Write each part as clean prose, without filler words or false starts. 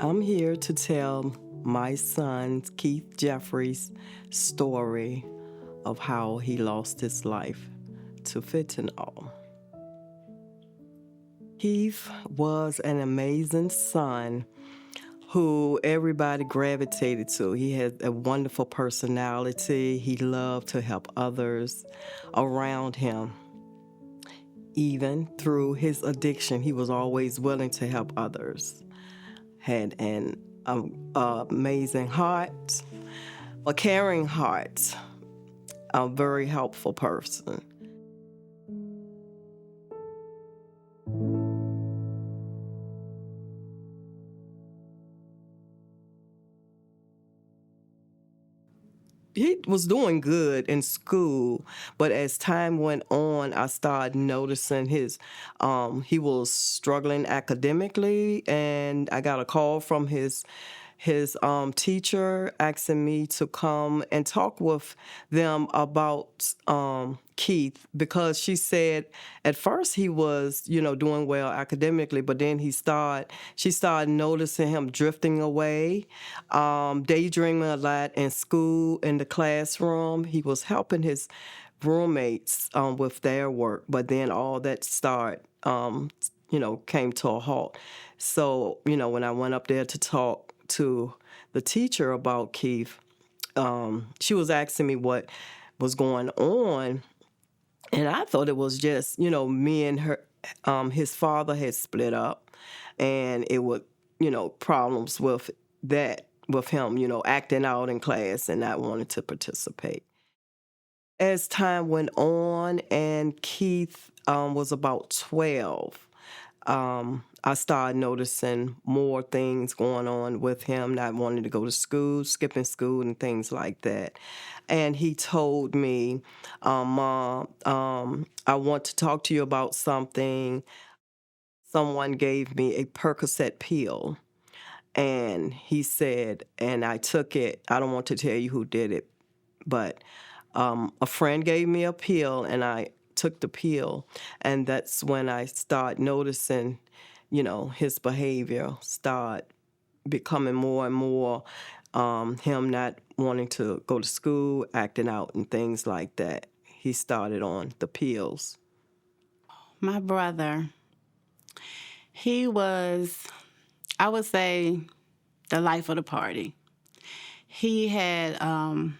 I'm here to tell my son, Keith Jeffries' story of how he lost his life to fentanyl. Keith was an amazing son who everybody gravitated to. He had a wonderful personality. He loved to help others around him. Even through his addiction, he was always willing to help others. Had an amazing heart, a caring heart, a very helpful person. He was doing good in school, but as time went on, I started noticing he was struggling academically, and I got a call from his teacher asking me to come and talk with them about Keith, because she said at first he was, doing well academically, but then she started noticing him drifting away, daydreaming a lot in school, in the classroom. He was helping his roommates with their work, but then all that came to a halt. So, when I went up there to talk to the teacher about Keith, she was asking me what was going on, and I thought it was just, me and her. His father had split up, and it was, problems with that, with him, acting out in class and not wanting to participate. As time went on and Keith was about 12, I started noticing more things going on with him, not wanting to go to school, skipping school and things like that. And he told me, Mom, I want to talk to you about something. Someone gave me a Percocet pill. And he said, and I took it. I don't want to tell you who did it, but a friend gave me a pill, and I took the pill. And that's when I started noticing, his behavior start becoming more and more, him not wanting to go to school, acting out and things like that. He started on the pills. My brother, he was, I would say, the life of the party. He had a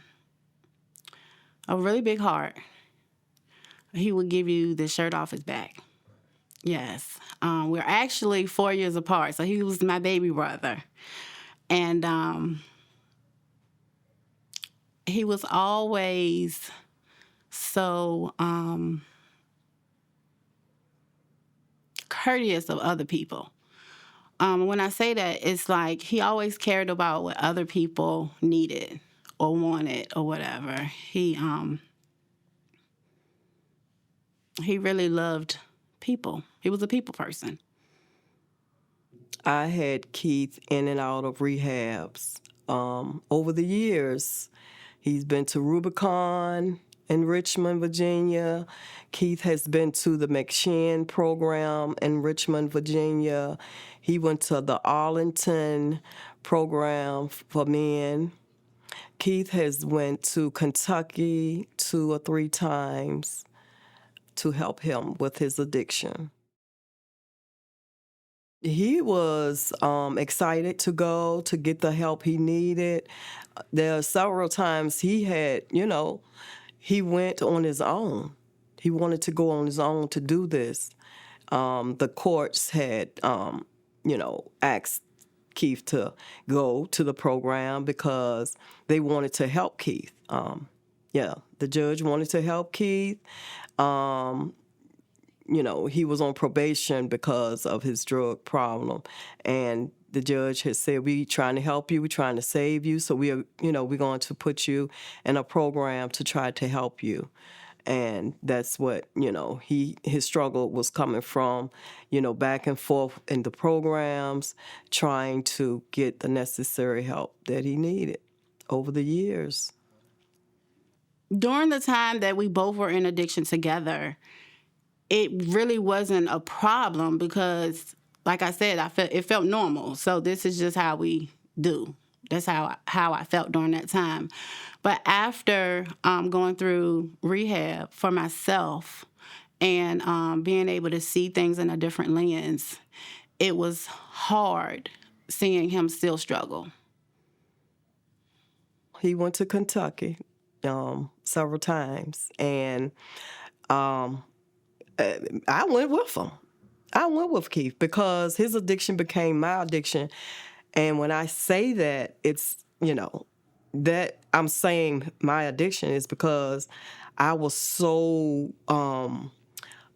really big heart. He would give you the shirt off his back. Yes. We're actually 4 years apart, so he was my baby brother. And he was always so courteous of other people. When I say that, it's like he always cared about what other people needed or wanted or whatever. He really loved people. He was a people person. I had Keith in and out of rehabs. Over the years, he's been to Rubicon in Richmond, Virginia. Keith has been to the McShin program in Richmond, Virginia. He went to the Arlington program for men. Keith has went to Kentucky 2 or 3 times to help him with his addiction. He was excited to go to get the help he needed. There are several times he had, he went on his own. He wanted to go on his own to do this. The courts had, asked Keith to go to the program because they wanted to help Keith. The judge wanted to help Keith. He was on probation because of his drug problem. And the judge had said, we're trying to help you, we're trying to save you, so we're going to put you in a program to try to help you. And that's what, his struggle was coming from, back and forth in the programs, trying to get the necessary help that he needed over the years. During the time that we both were in addiction together, it really wasn't a problem because like I said, it felt normal. So this is just how we do. That's how I felt during that time. But after going through rehab for myself and being able to see things in a different lens, it was hard seeing him still struggle. He went to Kentucky several times, and I went with him. I went with Keith because his addiction became my addiction. And when I say that, it's, that I'm saying my addiction is because I was so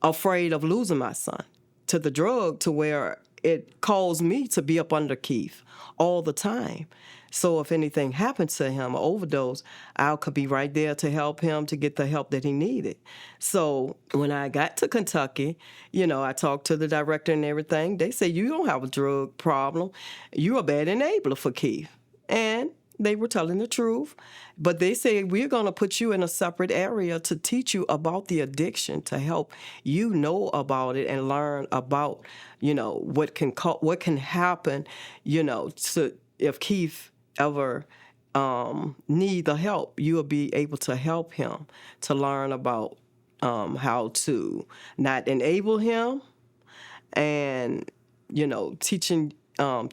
afraid of losing my son to the drug, to where it caused me to be up under Keith all the time. So if anything happened to him, an overdose, I could be right there to help him to get the help that he needed. So when I got to Kentucky, I talked to the director and everything. They said, you don't have a drug problem. You're a bad enabler for Keith. And they were telling the truth. But they said, we're going to put you in a separate area to teach you about the addiction, to help you know about it and learn about, what can happen, to if Keith ever need the help, you will be able to help him to learn about how to not enable him and, teaching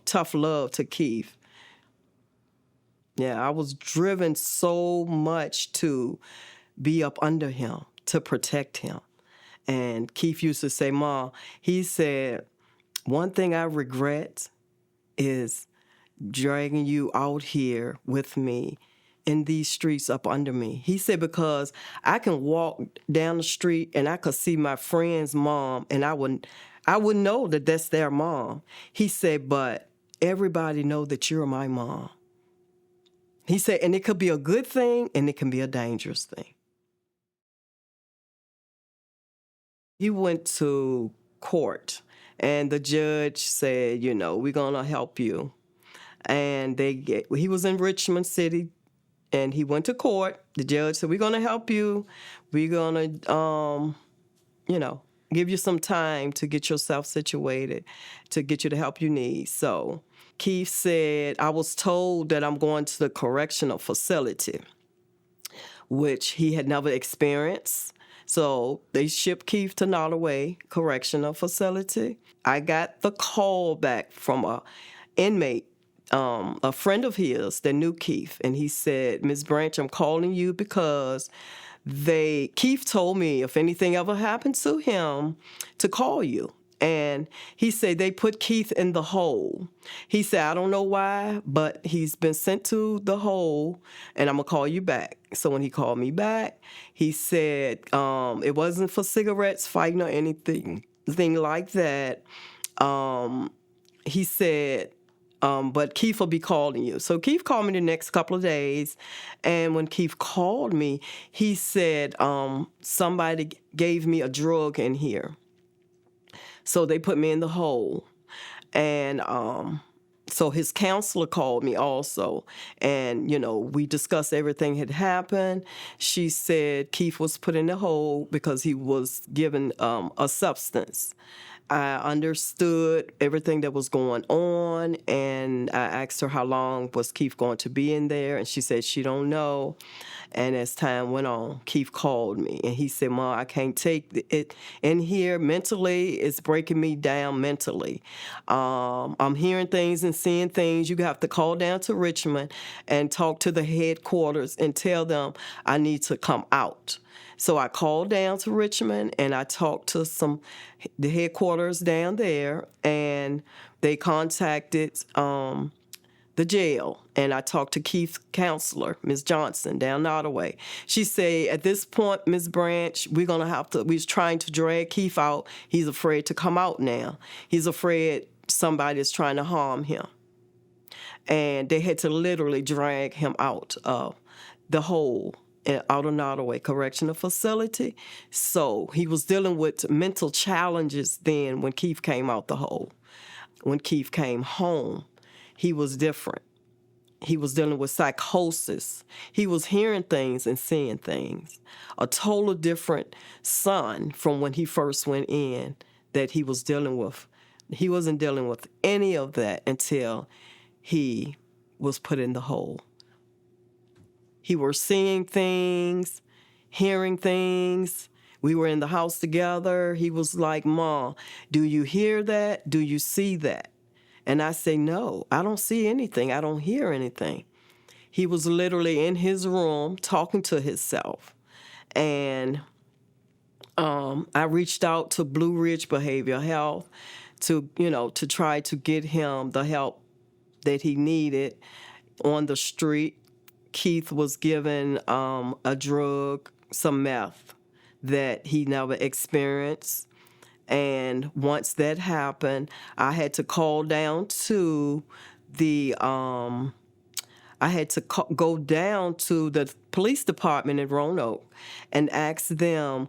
tough love to Keith. Yeah, I was driven so much to be up under him, to protect him. And Keith used to say, Mom, he said, one thing I regret is dragging you out here with me in these streets up under me. He said, because I can walk down the street and I could see my friend's mom and I wouldn't know that that's their mom. He said, but everybody know that you're my mom. He said, and it could be a good thing and it can be a dangerous thing. He went to court and the judge said, we're going to help you. And he was in Richmond City, and he went to court. The judge said, we're going to help you. We're going to, give you some time to get yourself situated, to get you the help you need. So Keith said, I was told that I'm going to the correctional facility, which he had never experienced. So they shipped Keith to Nottoway Correctional Facility. I got the call back from a inmate, a friend of his that knew Keith, and he said, Ms. Branch, I'm calling you because Keith told me if anything ever happened to him to call you. And he said they put Keith in the hole. He said, I don't know why, but he's been sent to the hole, and I'm going to call you back. So when he called me back, he said it wasn't for cigarettes, fighting, or anything like that. He said, but Keith will be calling you. So Keith called me the next couple of days, and when Keith called me, he said somebody gave me a drug in here. So they put me in the hole. And so his counselor called me also. And, we discussed everything had happened. She said Keith was put in the hole because he was given a substance. I understood everything that was going on, and I asked her how long was Keith going to be in there, and she said she don't know. And as time went on, Keith called me, and he said, Mom, I can't take it in here mentally. It's breaking me down mentally. I'm hearing things and seeing things. You have to call down to Richmond and talk to the headquarters and tell them I need to come out. So I called down to Richmond, and I talked to the headquarters down there, and they contacted the jail, and I talked to Keith's counselor, Ms. Johnson, down Nottoway. She said, at this point, Ms. Branch, we're trying to drag Keith out. He's afraid to come out now. He's afraid somebody is trying to harm him. And they had to literally drag him out of the hole, out of Nottoway Correctional Facility. So he was dealing with mental challenges then when Keith came out the hole. When Keith came home, he was different. He was dealing with psychosis. He was hearing things and seeing things. A totally different son from when he first went in that he was dealing with He wasn't dealing with any of that until he was put in the hole. He was seeing things, hearing things. We were in the house together. He was like, Mom, do you hear that? Do you see that? And I say, no, I don't see anything. I don't hear anything. He was literally in his room talking to himself. And I reached out to Blue Ridge Behavioral Health to try to get him the help that he needed on the street. Keith was given a drug, some meth, that he never experienced. And once that happened, I had to call down to the go down to the police department in Roanoke and ask them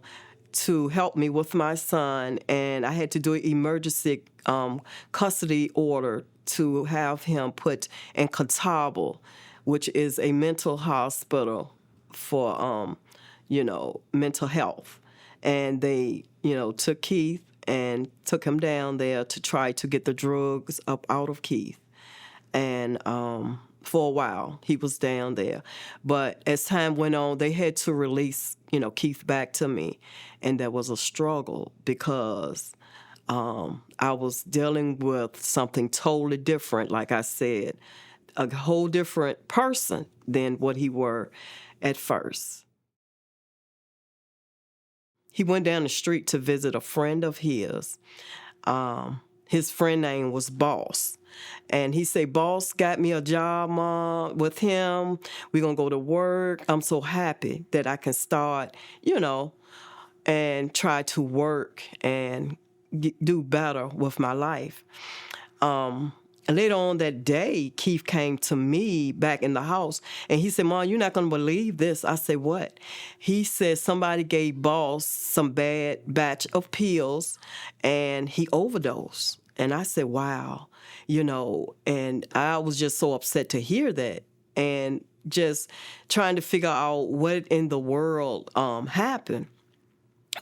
to help me with my son. And I had to do an emergency custody order to have him put in Kloxxado, which is a mental hospital for, mental health. And they, took Keith and took him down there to try to get the drugs up out of Keith. And for a while, he was down there. But as time went on, they had to release, Keith back to me. And there was a struggle because I was dealing with something totally different, like I said, a whole different person than what he were at first. He went down the street to visit a friend of his. His friend name was Boss. And he said, Boss got me a job, Mom, with him. We're going to go to work. I'm so happy that I can start, and try to work and do better with my life. Later on that day, Keith came to me back in the house, and he said, Mom, you're not going to believe this. I said, what? He said somebody gave Boss some bad batch of pills, and he overdosed. And I said, wow, and I was just so upset to hear that and just trying to figure out what in the world happened,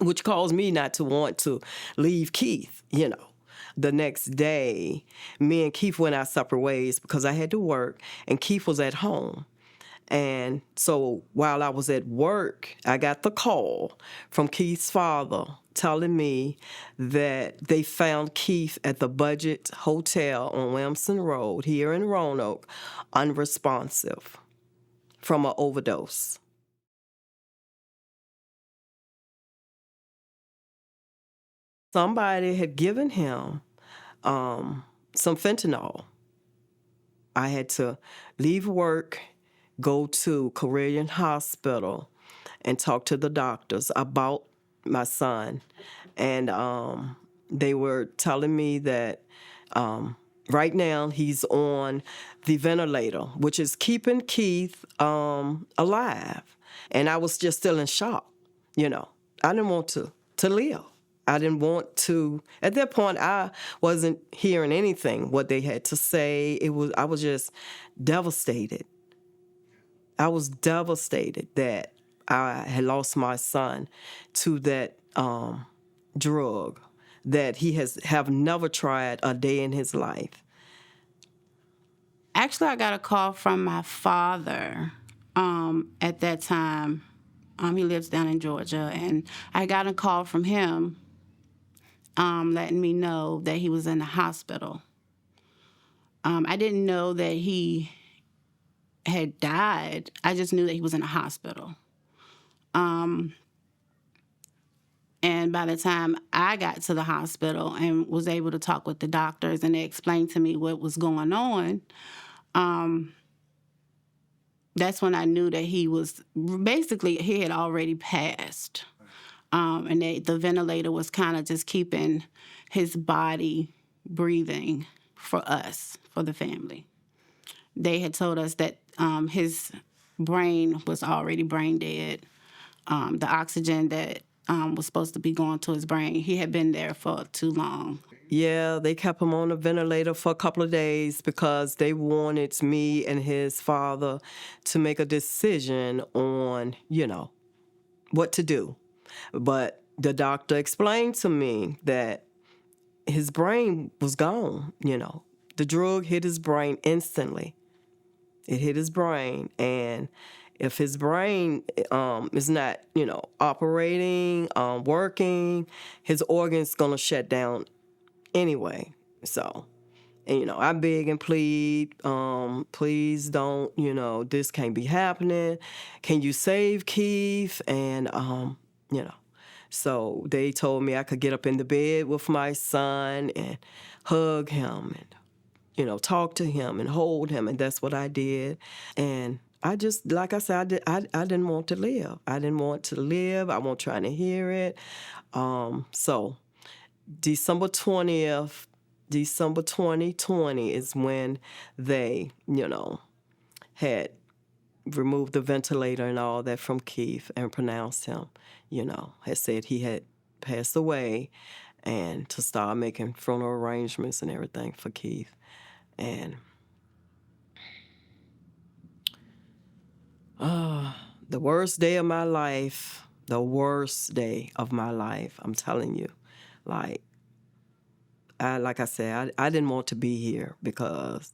which caused me not to want to leave Keith, The next day, me and Keith went our separate ways because I had to work, and Keith was at home. And so while I was at work, I got the call from Keith's father telling me that they found Keith at the Budget Hotel on Williamson Road here in Roanoke, unresponsive from an overdose. Somebody had given him some fentanyl. I had to leave work, go to Correctional Hospital, and talk to the doctors about my son. And they were telling me that right now he's on the ventilator, which is keeping Keith alive. And I was just still in shock. I didn't want to live. I didn't want to. At that point, I wasn't hearing anything, what they had to say. I was just devastated. I was devastated that I had lost my son to that drug that he have never tried a day in his life. Actually, I got a call from my father at that time. He lives down in Georgia, and I got a call from him letting me know that he was in the hospital. I didn't know that he had died. I just knew that he was in the hospital. And by the time I got to the hospital and was able to talk with the doctors and they explained to me what was going on, that's when I knew that he had already passed. And the ventilator was kind of just keeping his body breathing for us, for the family. They had told us that his brain was already brain dead. The oxygen that was supposed to be going to his brain, he had been there for too long. Yeah, they kept him on the ventilator for a couple of days because they wanted me and his father to make a decision on, what to do. But the doctor explained to me that his brain was gone, you know. The drug hit his brain instantly. It hit his brain, and if his brain is not, you know, operating, working, his organ's gonna shut down anyway. So, and, you know, I beg and plead, please don't, you know, this can't be happening. Can you save Keith? And, you know, so they told me I could get up in the bed with my son and hug him and, you know, talk to him and hold him, and that's what I did. And I just, like I said, I didn't want to live. I didn't want to live. I wasn't trying to hear it. So December 20th, December 2020 is when they, you know, had removed the ventilator and all that from Keith and pronounced him, you know, had said he had passed away, and to start making funeral arrangements and everything for Keith. And the worst day of my life, I'm telling you. Like I said, I didn't want to be here because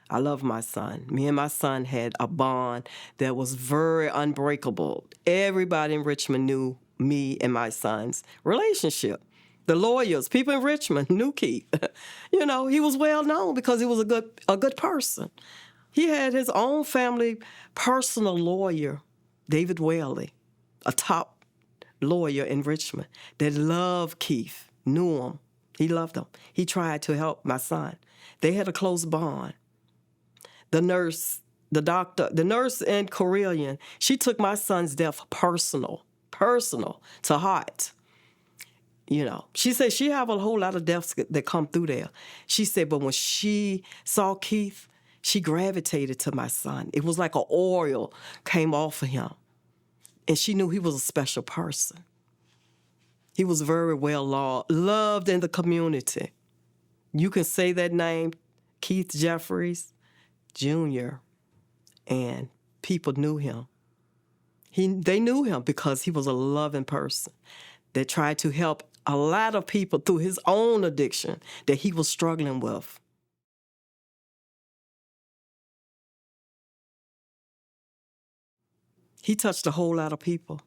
I love my son. Me and my son had a bond that was very unbreakable. Everybody in Richmond knew me and my son's relationship. The lawyers, people in Richmond knew Keith. You know, he was well known because he was a good person. He had his own family personal lawyer, David Whaley, a top lawyer in Richmond that loved Keith, knew him. He loved him. He tried to help my son. They had a close bond. The nurse, the doctor, the nurse in Correctional, she took my son's death personal to heart. You know, she said she have a whole lot of deaths that come through there. She said, but when she saw Keith, she gravitated to my son. It was like an oil came off of him. And she knew he was a special person. He was very well loved in the community. You can say that name, Keith Jeffries Jr., and people knew him. They knew him because he was a loving person that tried to help a lot of people through his own addiction that he was struggling with. He touched a whole lot of people.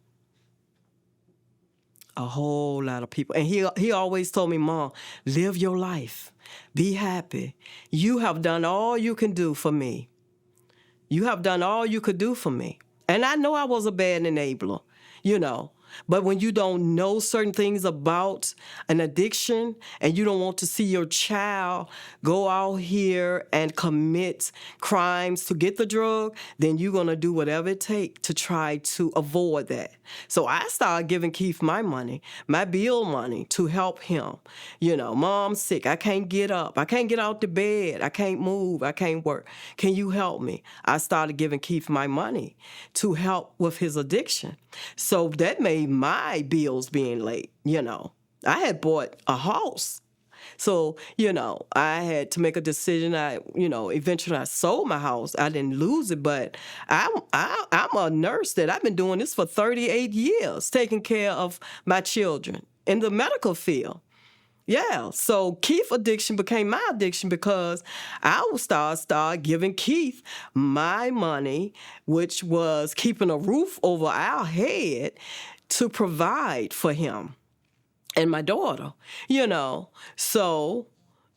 A whole lot of people. And he always told me, Mom, live your life. Be happy. You have done all you can do for me. You have done all you could do for me. And I know I was a bad enabler, you know. But when you don't know certain things about an addiction and you don't want to see your child go out here and commit crimes to get the drug, then you're going to do whatever it takes to try to avoid that. So I started giving Keith my money, my bill money to help him. You know, Mom's sick. I can't get up. I can't get out the bed. I can't move. I can't work. Can you help me? I started giving Keith my money to help with his addiction. So that made my bills being late, you know. I had bought a house. So, you know, I had to make a decision. Eventually I sold my house. I didn't lose it, but I'm a nurse that I've been doing this for 38 years, taking care of my children in the medical field. Yeah, so Keith addiction became my addiction because I would start giving Keith my money, which was keeping a roof over our head to provide for him and my daughter, you know. So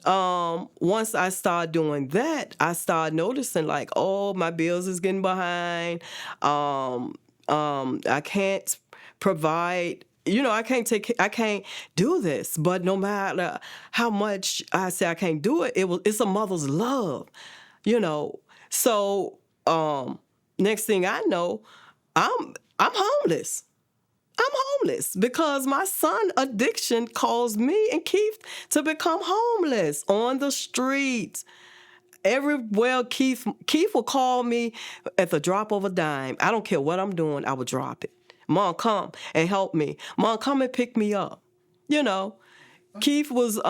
once I started doing that, I started noticing like, oh, my bills is getting behind. I can't provide. You know, I can't do this. But no matter how much I say I can't do it, it's a mother's love, you know. So next thing I know, I'm homeless. I'm homeless because my son addiction caused me and Keith to become homeless on the streets. Everywhere Keith will call me at the drop of a dime. I don't care what I'm doing, I would drop it. Mom, come and help me. Mom, come and pick me up. You know, Keith was 3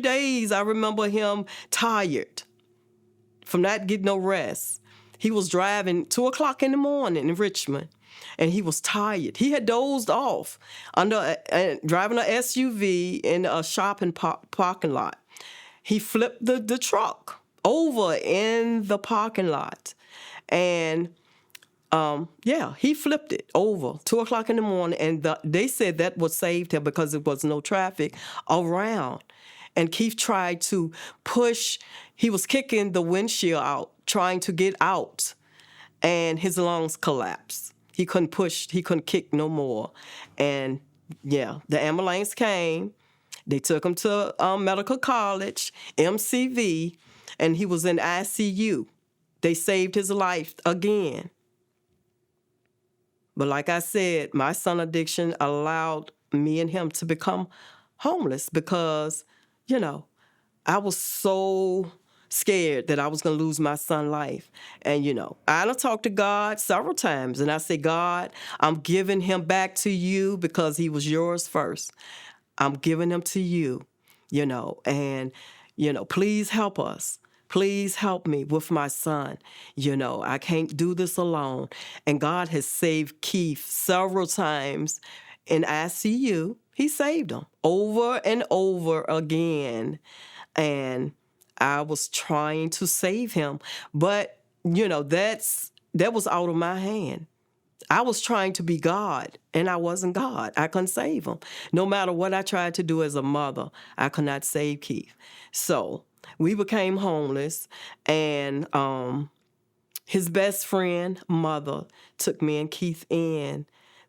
days. I remember him tired from not getting no rest. He was driving 2:00 in the morning in Richmond. and he was tired. He had dozed off driving an SUV in a shopping parking lot. He flipped the truck over in the parking lot, and he flipped it over 2:00 in the morning, and they said that what saved him because there was no traffic around. And Keith tried to push. He was kicking the windshield out, trying to get out, and his lungs collapsed. He couldn't push. He couldn't kick no more. And the ambulance came. They took him to medical college, MCV, and he was in ICU. They saved his life again. But like I said, my son addiction allowed me and him to become homeless because, I was so scared that I was going to lose my son's life. And, I done talked to God several times, and I said, God, I'm giving him back to you because he was yours first. I'm giving him to you, and, please help us. Please help me with my son. I can't do this alone. And God has saved Keith several times in ICU. He saved him over and over again. And I was trying to save him. But, that was out of my hand. I was trying to be God, and I wasn't God. I couldn't save him. No matter what I tried to do as a mother, I could not save Keith. So we became homeless, and his best friend, mother, took me and Keith in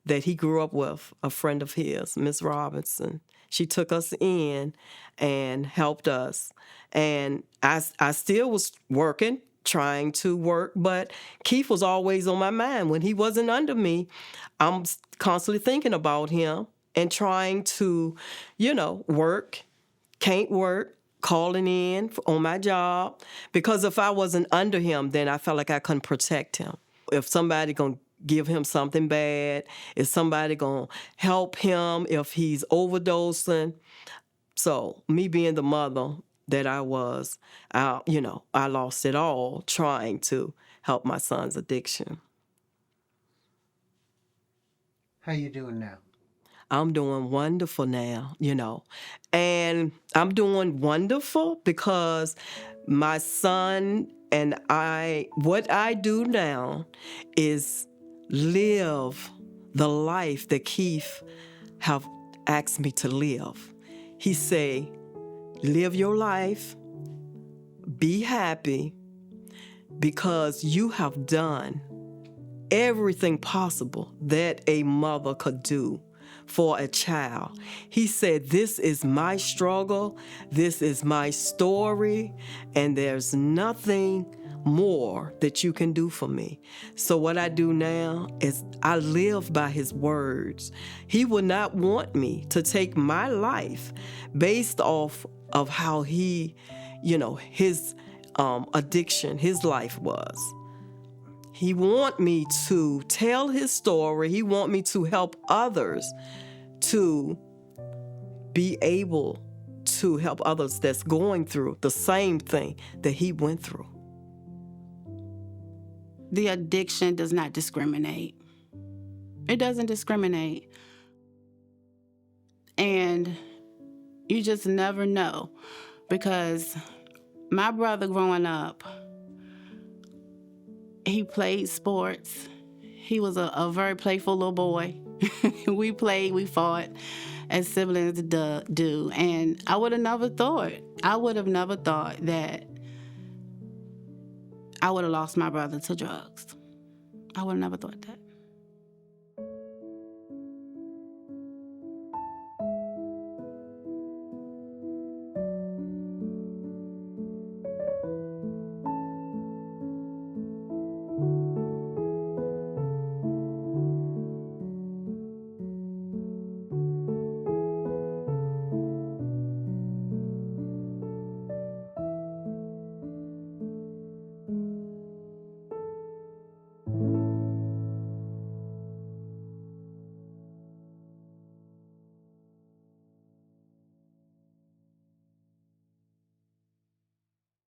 that he grew up with, a friend of his, Miss Robinson. She took us in and helped us. And I still was working, trying to work, but Keith was always on my mind. When he wasn't under me, I'm constantly thinking about him and trying to, work, can't work, calling in on my job, because if I wasn't under him, then I felt like I couldn't protect him. If somebody gonna give him something bad, if somebody gonna help him if he's overdosing. So me being the mother that I was, I lost it all trying to help my son's addiction. How you doing now? I'm doing wonderful now, and I'm doing wonderful because my son and what I do now is live the life that Keith have asked me to live. He say, live your life, be happy, because you have done everything possible that a mother could do for a child. He said, this is my struggle, this is my story, and there's nothing more that you can do for me. So what I do now is I live by his words. He would not want me to take my life based off of how he, his addiction, his life was. He want me to tell his story. He want me to help others to be able to help others that's going through the same thing that he went through. The addiction does not discriminate. It doesn't discriminate. And you just never know, because my brother growing up, he played sports. He was a very playful little boy. We played, we fought, as siblings do. And I would have never thought that I would have lost my brother to drugs. I would have never thought that.